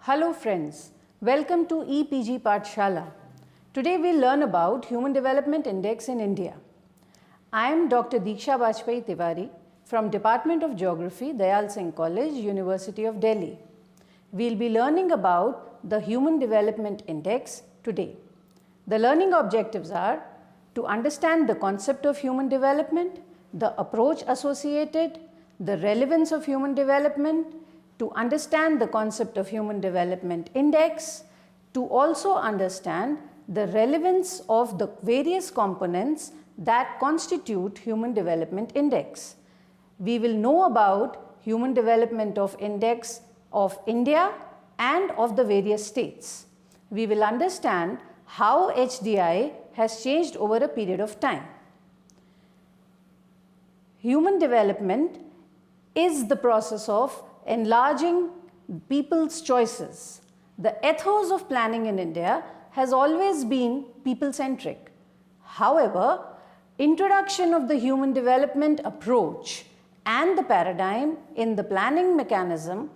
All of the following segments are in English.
Hello friends, welcome to EPG Pathshala. Today we'll learn about Human Development Index in India. I am Dr. Diksha Bajpai Tiwari from Department of Geography, Dayal Singh College, University of Delhi. We'll be learning about the Human Development Index today. The learning objectives are to understand the concept of human development, the approach associated, the relevance of human development, to understand the concept of Human Development Index, to also understand the relevance of the various components that constitute Human Development Index. We will know about Human Development of Index of India and of the various states. We will understand how HDI has changed over a period of time. Human development is the process of enlarging people's choices. The ethos of planning in India has always been people-centric. However, introduction of the human development approach and the paradigm in the planning mechanism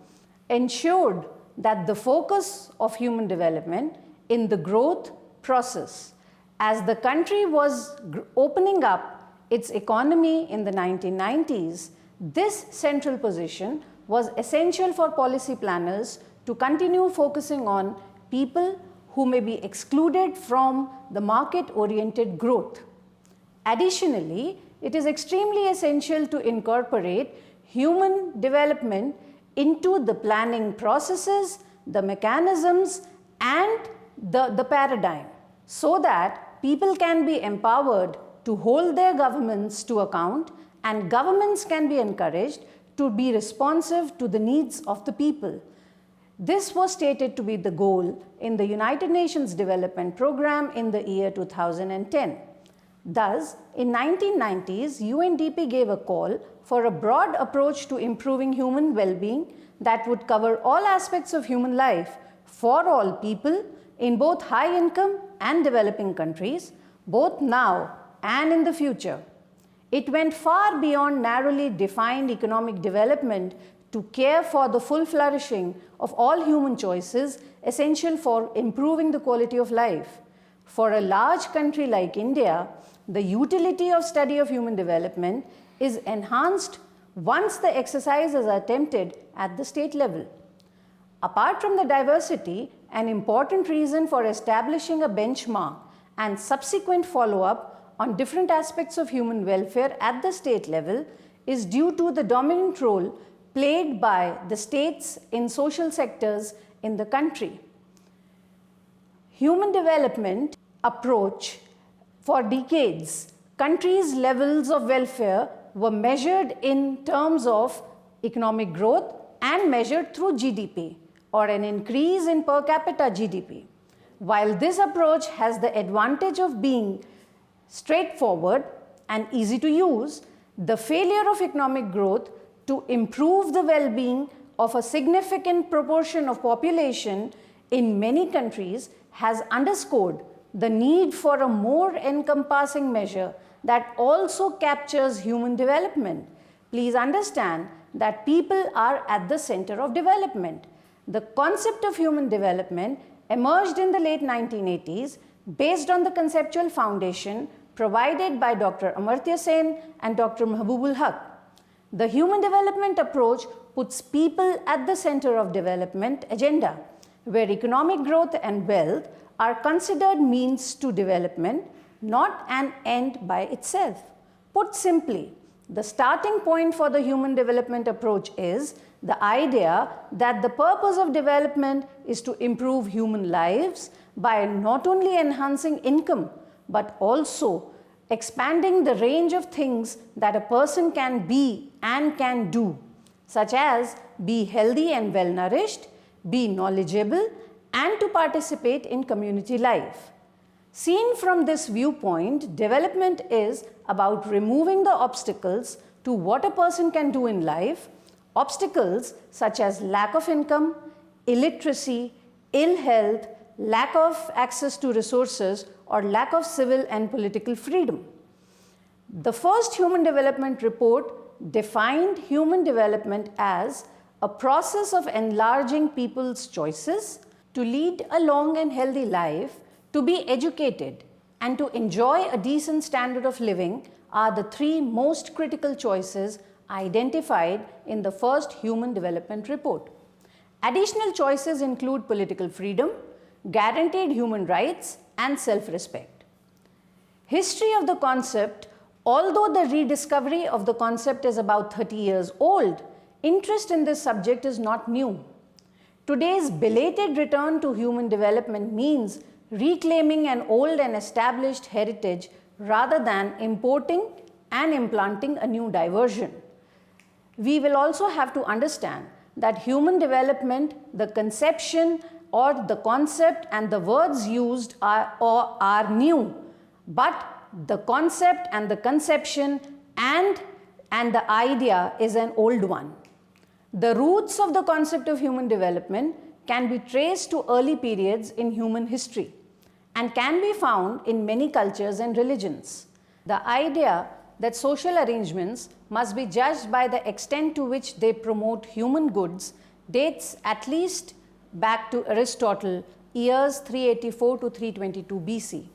ensured that the focus of human development in the growth process. As the country was opening up its economy in the 1990s, this central position was essential for policy planners to continue focusing on people who may be excluded from the market-oriented growth. Additionally, it is extremely essential to incorporate human development into the planning processes, the mechanisms, and the paradigm, so that people can be empowered to hold their governments to account and governments can be encouraged to be responsive to the needs of the people. This was stated to be the goal in the United Nations Development Programme in the year 2010. Thus, in 1990s, UNDP gave a call for a broad approach to improving human well-being that would cover all aspects of human life for all people in both high-income and developing countries, both now and in the future. It went far beyond narrowly defined economic development to care for the full flourishing of all human choices essential for improving the quality of life. For a large country like India, the utility of study of human development is enhanced once the exercise is attempted at the state level. Apart from the diversity, an important reason for establishing a benchmark and subsequent follow-up on different aspects of human welfare at the state level is due to the dominant role played by the states in social sectors in the country. Human development approach for decades, countries' levels of welfare were measured in terms of economic growth and measured through GDP or an increase in per capita GDP. While this approach has the advantage of being straightforward and easy to use, the failure of economic growth to improve the well-being of a significant proportion of population in many countries has underscored the need for a more encompassing measure that also captures human development. Please understand that people are at the center of development. The concept of human development emerged in the late 1980s based on the conceptual foundation provided by Dr. Amartya Sen and Dr. Mahbubul Haq. The human development approach puts people at the center of development agenda, where economic growth and wealth are considered means to development, not an end by itself. Put simply, the starting point for the human development approach is the idea that the purpose of development is to improve human lives by not only enhancing income, but also expanding the range of things that a person can be and can do, such as be healthy and well-nourished, be knowledgeable, and to participate in community life. Seen from this viewpoint, development is about removing the obstacles to what a person can do in life, obstacles such as lack of income, illiteracy, ill health, lack of access to resources, or lack of civil and political freedom. The first Human Development Report defined human development as a process of enlarging people's choices to lead a long and healthy life, to be educated, and to enjoy a decent standard of living are the three most critical choices identified in the first Human Development Report. Additional choices include political freedom, guaranteed human rights, and self-respect. History of the concept. Although the rediscovery of the concept is about 30 years old, interest in this subject is not new. Today's belated return to human development means reclaiming an old and established heritage rather than importing and implanting a new diversion. We will also have to understand that human development, the conception or the concept and the words used are new, but the concept and the conception and the idea is an old one. The roots of the concept of human development can be traced to early periods in human history and can be found in many cultures and religions. The idea that social arrangements must be judged by the extent to which they promote human goods dates at least back to Aristotle, years 384 to 322 BC.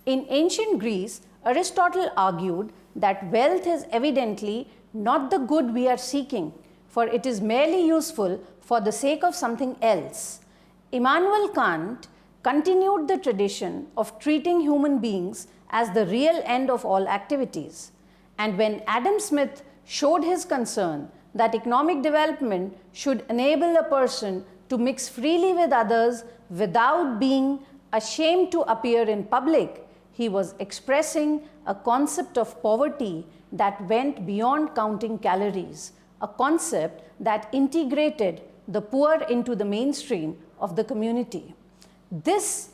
In ancient Greece, Aristotle argued that wealth is evidently not the good we are seeking, for it is merely useful for the sake of something else. Immanuel Kant continued the tradition of treating human beings as the real end of all activities. And when Adam Smith showed his concern that economic development should enable a person to mix freely with others without being ashamed to appear in public, he was expressing a concept of poverty that went beyond counting calories, a concept that integrated the poor into the mainstream of the community. This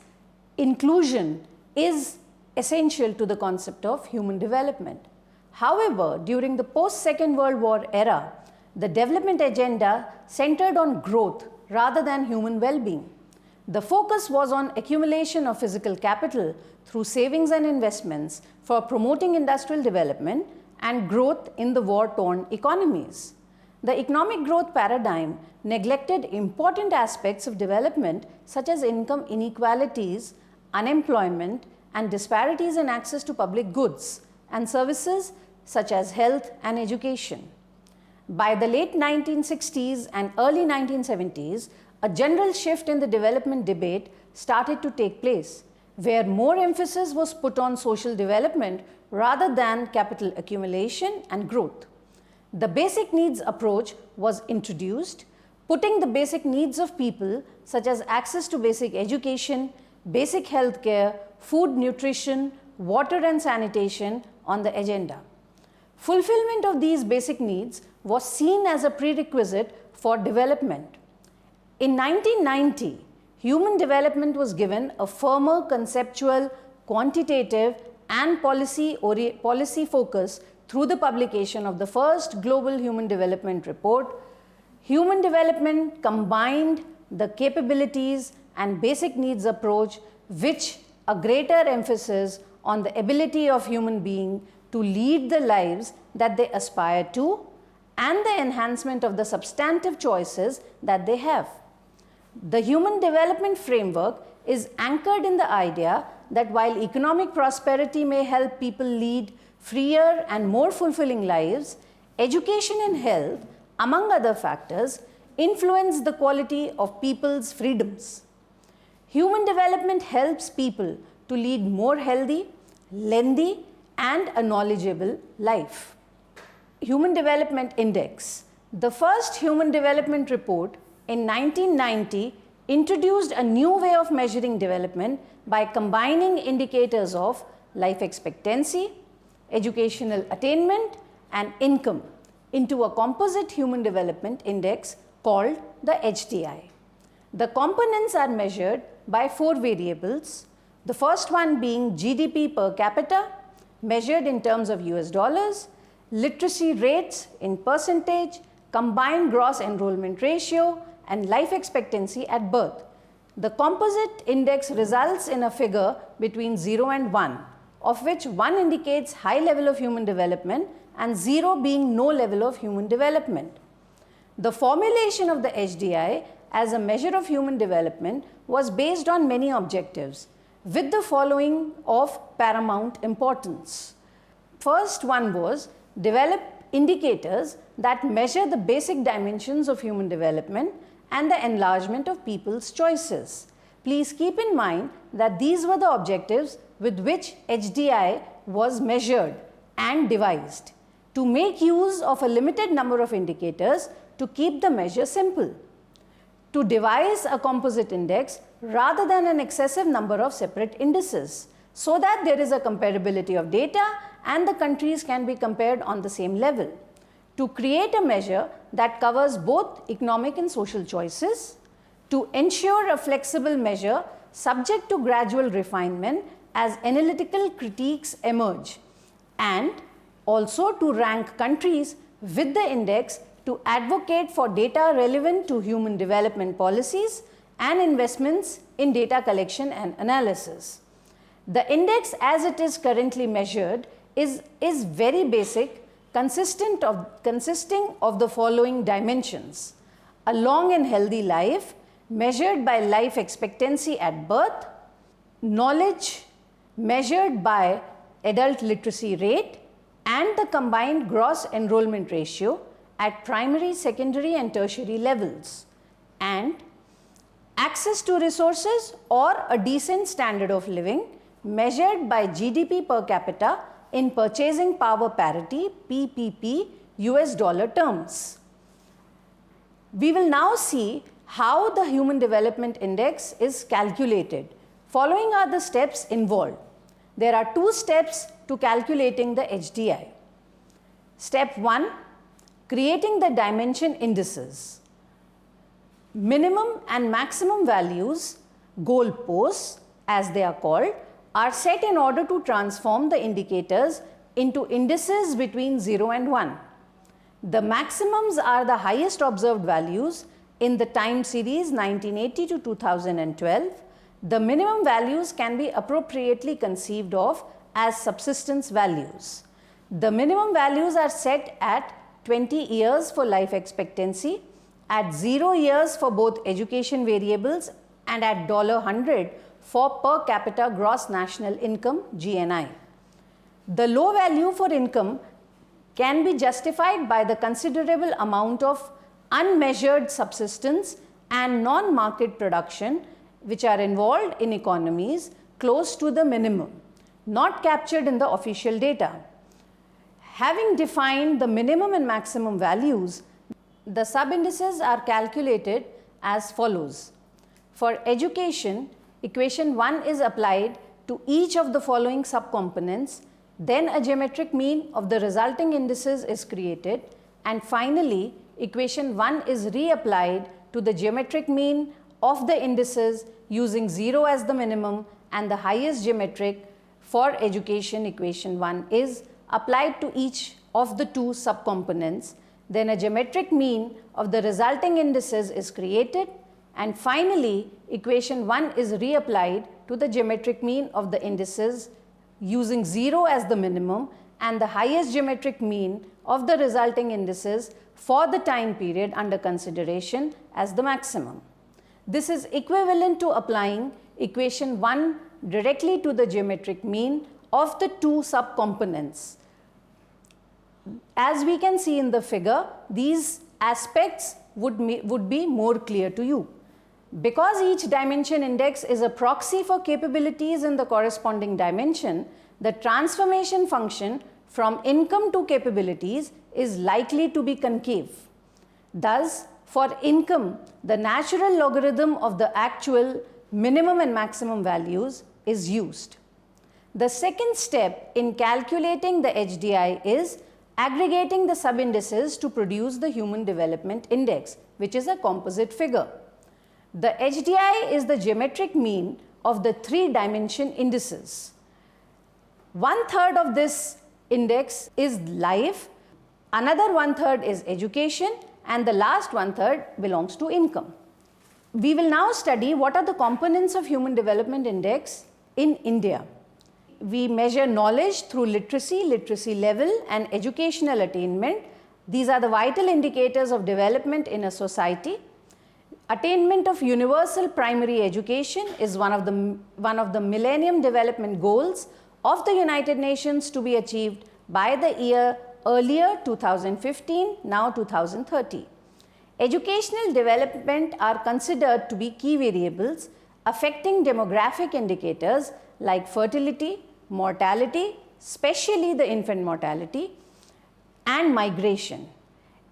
inclusion is essential to the concept of human development. However, during the post-Second World War era, the development agenda centered on growth rather than human well-being. The focus was on accumulation of physical capital through savings and investments for promoting industrial development and growth in the war-torn economies. The economic growth paradigm neglected important aspects of development such as income inequalities, unemployment, and disparities in access to public goods and services such as health and education. By the late 1960s and early 1970s, a general shift in the development debate started to take place, where more emphasis was put on social development rather than capital accumulation and growth. The basic needs approach was introduced, putting the basic needs of people such as access to basic education, basic health care, food, nutrition, water and sanitation on the agenda. Fulfillment of these basic needs was seen as a prerequisite for development. In 1990, human development was given a firmer conceptual, quantitative and policy focus through the publication of the first Global Human Development Report. Human development combined the capabilities and basic needs approach, which a greater emphasis on the ability of human beings to lead the lives that they aspire to and the enhancement of the substantive choices that they have. The human development framework is anchored in the idea that while economic prosperity may help people lead freer and more fulfilling lives, education and health, among other factors, influence the quality of people's freedoms. Human development helps people to lead more healthy, lengthy, and a knowledgeable life. Human Development Index. The first Human Development Report in 1990 introduced a new way of measuring development by combining indicators of life expectancy, educational attainment, and income into a composite human development index called the HDI. The components are measured by 4 variables, the first one being GDP per capita measured in terms of US dollars, literacy rates in percentage, combined gross enrollment ratio, and life expectancy at birth. The composite index results in a figure between 0 and 1, of which 1 indicates high level of human development and 0 being no level of human development. The formulation of the HDI as a measure of human development was based on many objectives, with the following of paramount importance. First one was develop indicators that measure the basic dimensions of human development and the enlargement of people's choices. Please keep in mind that these were the objectives with which HDI was measured and devised, to make use of a limited number of indicators to keep the measure simple, to devise a composite index rather than an excessive number of separate indices, so that there is a comparability of data and the countries can be compared on the same level, to create a measure that covers both economic and social choices, to ensure a flexible measure subject to gradual refinement as analytical critiques emerge, and also to rank countries with the index to advocate for data relevant to human development policies and investments in data collection and analysis. The index as it is currently measured is very basic, consisting of the following dimensions: a long and healthy life measured by life expectancy at birth, knowledge measured by adult literacy rate and the combined gross enrollment ratio at primary, secondary and tertiary levels, and access to resources or a decent standard of living measured by GDP per capita in purchasing power parity PPP US dollar terms. We will now see how the Human Development Index is calculated. Following are the steps involved. There are 2 steps to calculating the HDI. Step 1, creating the dimension indices. Minimum and maximum values, goalposts as they are called, are set in order to transform the indicators into indices between 0 and 1. The maximums are the highest observed values in the time series 1980 to 2012. The minimum values can be appropriately conceived of as subsistence values. The minimum values are set at 20 years for life expectancy, at 0 years for both education variables and at $100 for per capita gross national income GNI. The low value for income can be justified by the considerable amount of unmeasured subsistence and non-market production which are involved in economies close to the minimum, not captured in the official data. Having defined the minimum and maximum values, the sub-indices are calculated as follows. For education, equation 1 is applied to each of the following subcomponents, then a geometric mean of the resulting indices is created, and finally, equation 1 is reapplied to the geometric mean of the indices using 0 as the minimum, and the highest geometric for education equation 1 is applied to each of the 2 subcomponents. Then a geometric mean of the resulting indices is created, and finally equation 1 is reapplied to the geometric mean of the indices using 0 as the minimum and the highest geometric mean of the resulting indices for the time period under consideration as the maximum. This is equivalent to applying equation 1 directly to the geometric mean of the 2 subcomponents. As we can see in the figure, these aspects would be more clear to you. Because each dimension index is a proxy for capabilities in the corresponding dimension, the transformation function from income to capabilities is likely to be concave. Thus, for income, the natural logarithm of the actual minimum and maximum values is used. The second step in calculating the HDI is aggregating the sub-indices to produce the Human Development Index, which is a composite figure. The HDI is the geometric mean of the 3-dimension indices. 1/3 of this index is life, another 1/3 is education, and the last 1/3 belongs to income. We will now study what are the components of Human Development Index in India. We measure knowledge through literacy, literacy level and educational attainment These are the vital indicators of development in a society. Attainment of universal primary education is one of the Millennium Development Goals of the United Nations to be achieved by the year earlier 2015, now 2030. Educational development are considered to be key variables affecting demographic indicators like fertility, mortality, especially the infant mortality, and migration.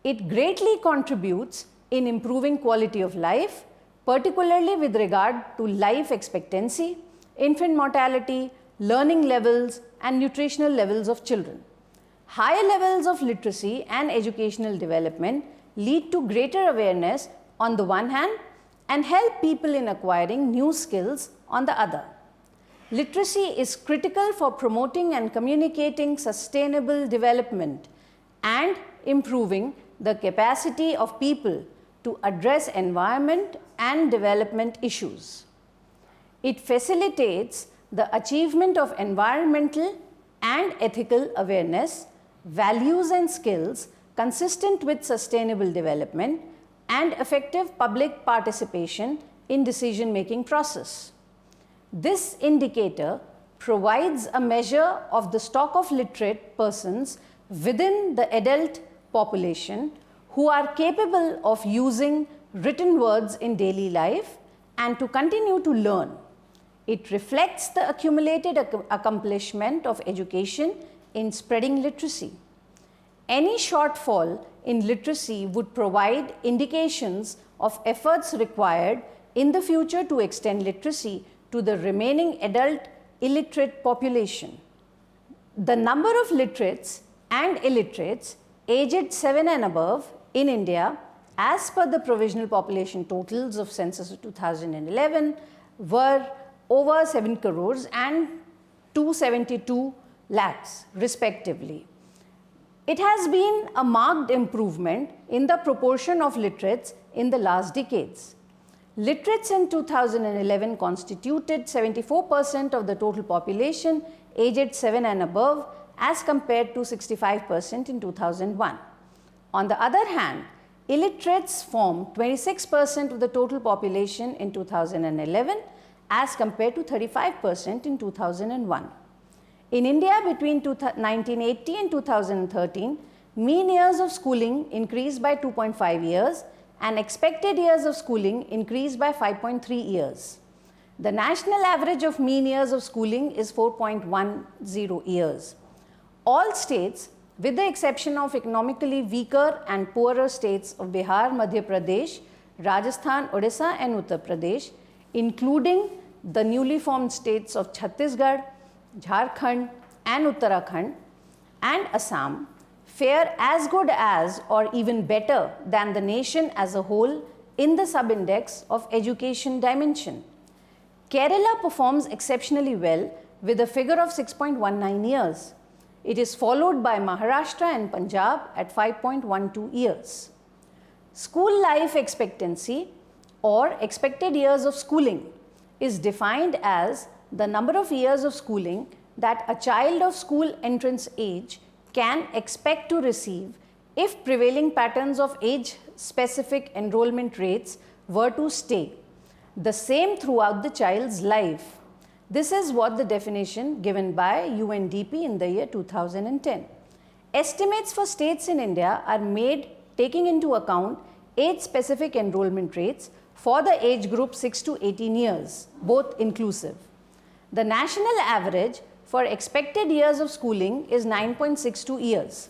It greatly contributes in improving quality of life, particularly with regard to life expectancy, infant mortality, learning levels, and nutritional levels of children. Higher levels of literacy and educational development lead to greater awareness on the one hand and help people in acquiring new skills on the other. Literacy is critical for promoting and communicating sustainable development and improving the capacity of people to address environment and development issues. It facilitates the achievement of environmental and ethical awareness, values and skills consistent with sustainable development, and effective public participation in decision-making process. This indicator provides a measure of the stock of literate persons within the adult population who are capable of using written words in daily life and to continue to learn. It reflects the accumulated accomplishment of education in spreading literacy. Any shortfall in literacy would provide indications of efforts required in the future to extend literacy to the remaining adult illiterate population. The number of literates and illiterates aged 7 and above in India, as per the provisional population totals of census of 2011, were over 7 crores and 272 lakhs respectively. It has been a marked improvement in the proportion of literates in the last decades. Literates in 2011 constituted 74% of the total population aged 7 and above, as compared to 65% in 2001. On the other hand, illiterates form 26% of the total population in 2011 as compared to 35% in 2001. In India, between 1980 and 2013, mean years of schooling increased by 2.5 years and expected years of schooling increased by 5.3 years. The national average of mean years of schooling is 4.10 years. All states, with the exception of economically weaker and poorer states of Bihar, Madhya Pradesh, Rajasthan, Odisha and Uttar Pradesh, including the newly formed states of Chhattisgarh, Jharkhand and Uttarakhand and Assam, fare as good as or even better than the nation as a whole in the sub-index of education dimension. Kerala performs exceptionally well with a figure of 6.19 years. It is followed by Maharashtra and Punjab at 5.12 years. School life expectancy or expected years of schooling is defined as the number of years of schooling that a child of school entrance age can expect to receive if prevailing patterns of age-specific enrollment rates were to stay the same throughout the child's life. This is what the definition given by UNDP in the year 2010. Estimates for states in India are made taking into account age-specific enrollment rates for the age group 6 to 18 years, both inclusive. The national average for expected years of schooling is 9.62 years.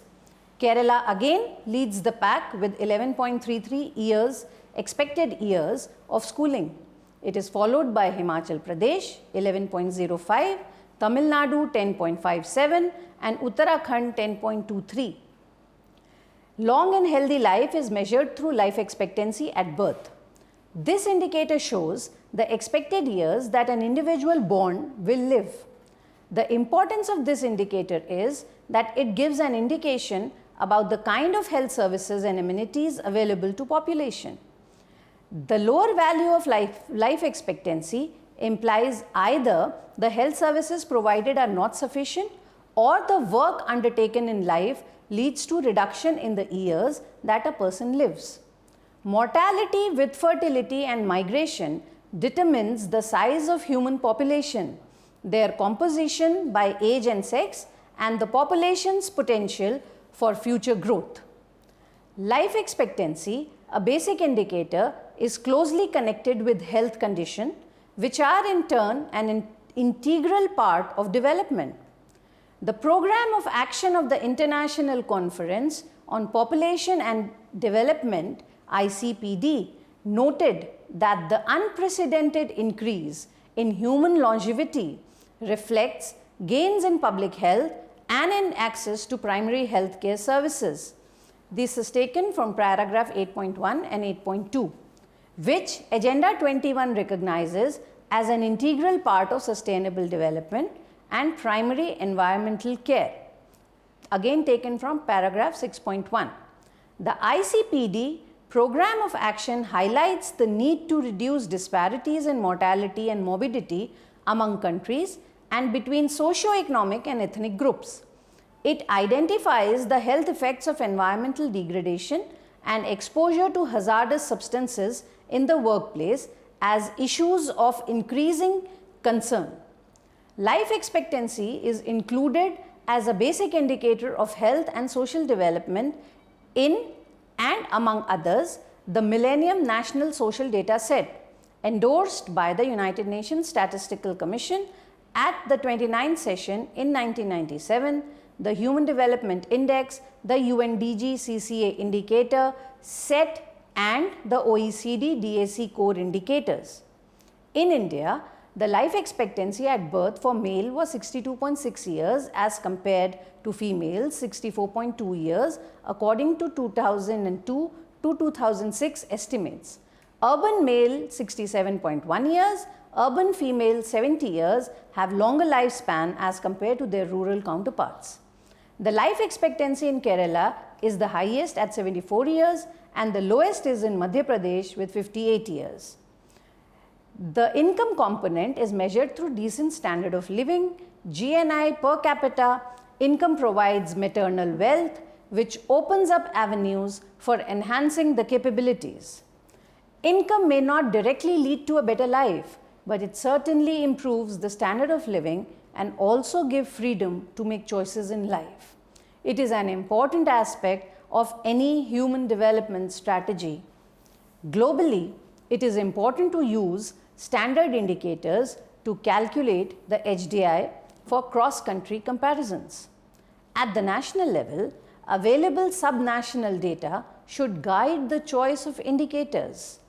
Kerala again leads the pack with 11.33 years expected years of schooling. It is followed by Himachal Pradesh 11.05, Tamil Nadu 10.57 and Uttarakhand 10.23. Long and healthy life is measured through life expectancy at birth. This indicator shows the expected years that an individual born will live. The importance of this indicator is that it gives an indication about the kind of health services and amenities available to population. The lower value of life expectancy implies either the health services provided are not sufficient or the work undertaken in life leads to reduction in the years that a person lives. Mortality with fertility and migration determines the size of human population, their composition by age and sex, and the population's potential for future growth. Life expectancy, a basic indicator, is closely connected with health condition, which are in turn an integral part of development. The Program of Action of the International Conference on Population and Development, ICPD, noted that the unprecedented increase in human longevity reflects gains in public health and in access to primary healthcare services. This is taken from paragraph 8.1 and 8.2, which Agenda 21 recognizes as an integral part of sustainable development and primary environmental care. Again taken from paragraph 6.1. The ICPD Program of Action highlights the need to reduce disparities in mortality and morbidity among countries and between socio-economic and ethnic groups. It identifies the health effects of environmental degradation and exposure to hazardous substances in the workplace as issues of increasing concern. Life expectancy is included as a basic indicator of health and social development in and among others the Millennium National Social Data Set endorsed by the United Nations Statistical Commission at the 29th session in 1997, the Human Development Index, the UNDG CCA indicator set and the OECD DAC core indicators. In India, the life expectancy at birth for male was 62.6 years as compared to females 64.2 years according to 2002 to 2006 estimates. Urban male 67.1 years, urban female 70 years have longer lifespan as compared to their rural counterparts. The life expectancy in Kerala is the highest at 74 years and the lowest is in Madhya Pradesh with 58 years. The income component is measured through decent standard of living, GNI per capita. Income provides maternal wealth, which opens up avenues for enhancing the capabilities. Income may not directly lead to a better life, but it certainly improves the standard of living and also gives freedom to make choices in life. It is an important aspect of any human development strategy. Globally, it is important to use standard indicators to calculate the HDI for cross-country comparisons. At the national level, available subnational data should guide the choice of indicators.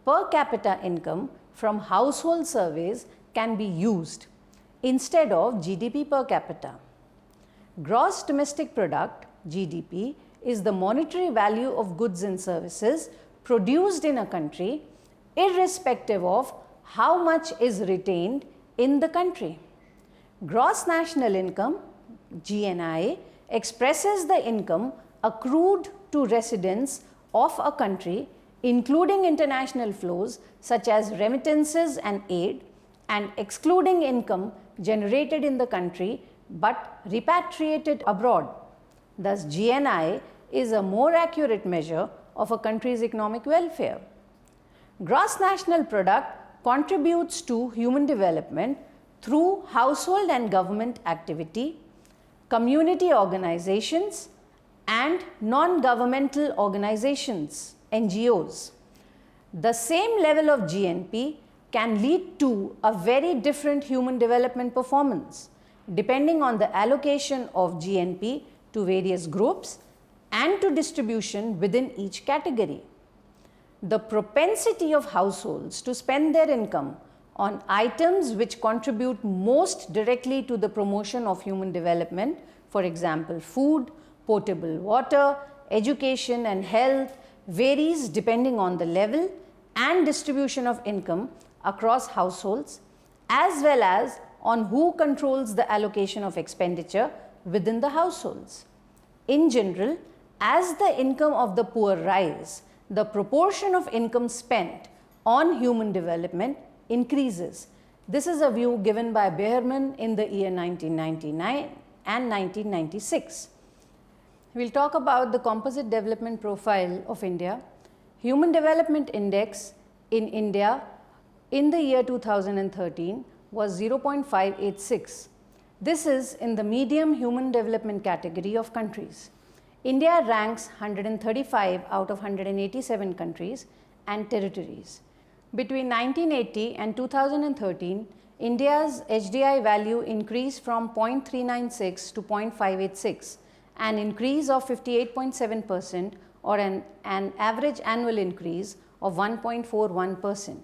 Per capita income from household surveys can be used instead of GDP per capita. Gross domestic product, GDP, is the monetary value of goods and services produced in a country irrespective of how much is retained in the country. Gross national income, GNI, expresses the income accrued to residents of a country, including international flows such as remittances and aid, and excluding income generated in the country but repatriated abroad. Thus, GNI is a more accurate measure of a country's economic welfare. Gross national product contributes to human development through household and government activity, community organizations, and non-governmental organizations, NGOs. The same level of GNP can lead to a very different human development performance, depending on the allocation of GNP to various groups and to distribution within each category. The propensity of households to spend their income on items which contribute most directly to the promotion of human development, for example, food, potable water, education and health, varies depending on the level and distribution of income across households, as well as on who controls the allocation of expenditure within the households. In general, as the income of the poor rise, the proportion of income spent on human development increases. This is a view given by Behrman in the year 1999 and 1996. we'll talk about the composite development profile of India. Human Development Index in India in the year 2013 was 0.586. This is in the medium human development category of countries. India ranks 135 out of 187 countries and territories. Between 1980 and 2013, India's HDI value increased from 0.396 to 0.586, an increase of 58.7% or an average annual increase of 1.41%.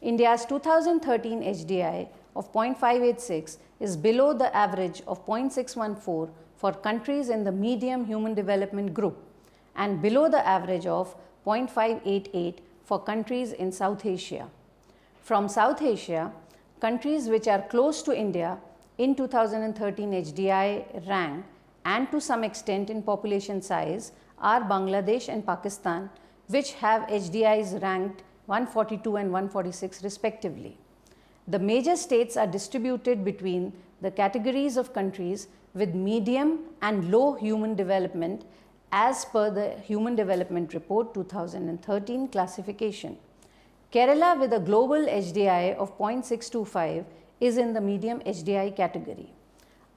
India's 2013 HDI of 0.586 is below the average of 0.614 for countries in the medium human development group and below the average of 0.588 for countries in South Asia. From South Asia, countries which are close to India in 2013 HDI rank and to some extent in population size are Bangladesh and Pakistan, which have HDIs ranked 142 and 146 respectively. The major states are distributed between the categories of countries with medium and low human development as per the Human Development Report 2013 classification. Kerala, with a global HDI of 0.625, is in the medium HDI category.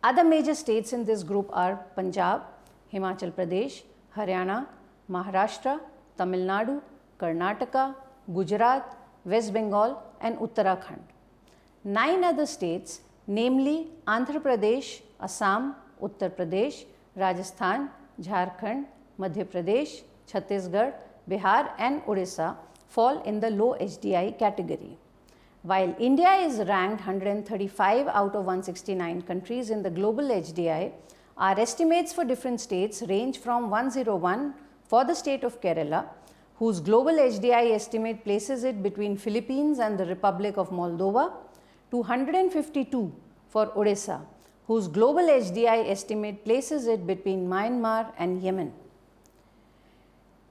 Other major states in this group are Punjab, Himachal Pradesh, Haryana, Maharashtra, Tamil Nadu, Karnataka, Gujarat, West Bengal and Uttarakhand. 9 other states, namely Andhra Pradesh, Assam, Uttar Pradesh, Rajasthan, Jharkhand, Madhya Pradesh, Chhattisgarh, Bihar and Odisha fall in the low HDI category. While India is ranked 135 out of 169 countries in the global HDI, our estimates for different states range from 101 for the state of Kerala, whose global HDI estimate places it between Philippines and the Republic of Moldova, to 152 for Odisha, whose global HDI estimate places it between Myanmar and Yemen.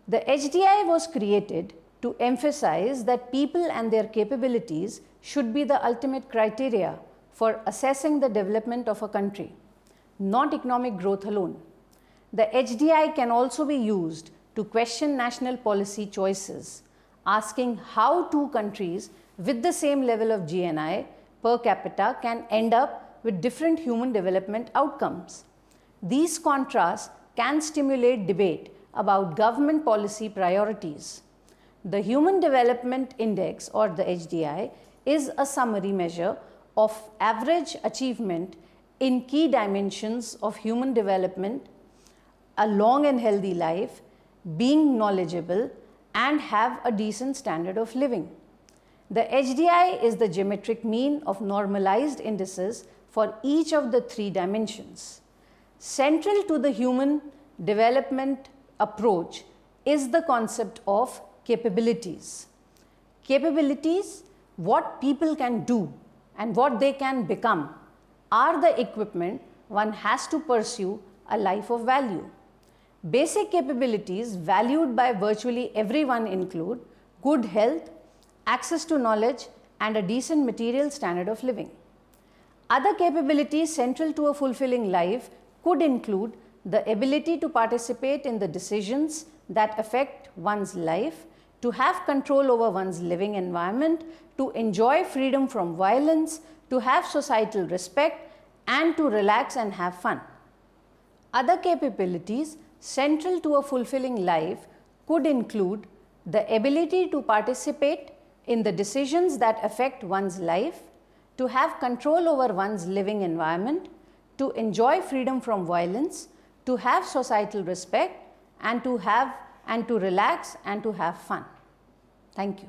The HDI was created to emphasize that people and their capabilities should be the ultimate criteria for assessing the development of a country, not economic growth alone. The HDI can also be used to question national policy choices, asking how two countries with the same level of GNI per capita can end up with different human development outcomes. These contrasts can stimulate debate about government policy priorities. The Human Development Index, or the HDI, is a summary measure of average achievement in key dimensions of human development, a long and healthy life, being knowledgeable, and have a decent standard of living. The HDI is the geometric mean of normalized indices for each of the 3 dimensions. Central to the human development approach is the concept of capabilities. Capabilities, what people can do and what they can become, are the equipment one has to pursue a life of value. Basic capabilities valued by virtually everyone include good health, access to knowledge, and a decent material standard of living. Other capabilities central to a fulfilling life could include the ability to participate in the decisions that affect one's life, to have control over one's living environment, to enjoy freedom from violence, to have societal respect, and to relax and have fun. Other capabilities central to a fulfilling life could include the ability to participate in the decisions that affect one's life, to have control over one's living environment, to enjoy freedom from violence, to have societal respect, and to relax and to have fun. Thank you.